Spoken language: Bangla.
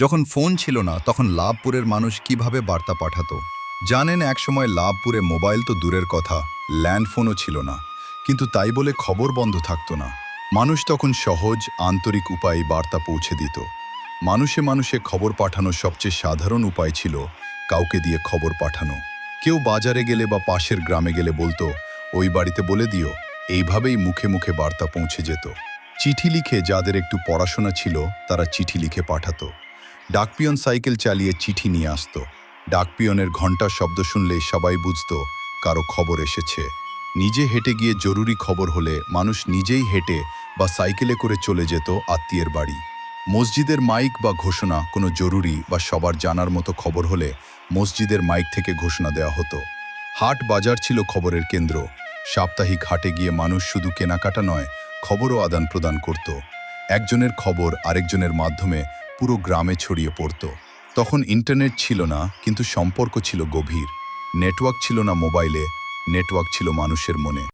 যখন ফোন ছিল না তখন লাভপুরের মানুষ কিভাবে বার্তা পাঠাতো? জানেন, একসময় লাভপুরে মোবাইল তো দূরের কথা, ল্যান্ডফোনও ছিল না। কিন্তু তাই বলে খবর বন্ধ থাকতো না। মানুষ তখন সহজ, আন্তরিক উপায়ে বার্তা পৌঁছে দিত। মানুষে মানুষে খবর পাঠানোর সবচেয়ে সাধারণ উপায় ছিল কাউকে দিয়ে খবর পাঠানো। কেউ বাজারে গেলে বা পাশের গ্রামে গেলে বলতো, ওই বাড়িতে বলে দিও। এইভাবেই মুখে মুখে বার্তা পৌঁছে যেত। চিঠি লিখে যাদের একটু পড়াশোনা ছিল তারা চিঠি লিখে পাঠাতো। ডাকপিয়ন সাইকেল চালিয়ে চিঠি নিয়ে আসতো। ডাকপিয়নের ঘণ্টার শব্দ শুনলে সবাই বুঝতো কারো খবর এসেছে। নিজে হেঁটে গিয়ে জরুরি খবর হলে মানুষ নিজেই হেঁটে বা সাইকেলে করে চলে যেত আত্মীয়ের বাড়ি। মসজিদের মাইক বা ঘোষণা, কোনো জরুরি বা সবার জানার মতো খবর হলে মসজিদের মাইক থেকে ঘোষণা দেওয়া হতো। হাট বাজার ছিল খবরের কেন্দ্র। সাপ্তাহিক হাটে গিয়ে মানুষ শুধু কেনাকাটা নয়, খবরও আদান প্রদান করত। একজনের খবর আরেকজনের মাধ্যমে পুরো গ্রামে ছড়িয়ে পড়ত। তখন ইন্টারনেট ছিল না, কিন্তু সম্পর্ক ছিল গভীর। নেটওয়ার্ক ছিল না মোবাইলে, নেটওয়ার্ক ছিল মানুষের মনে।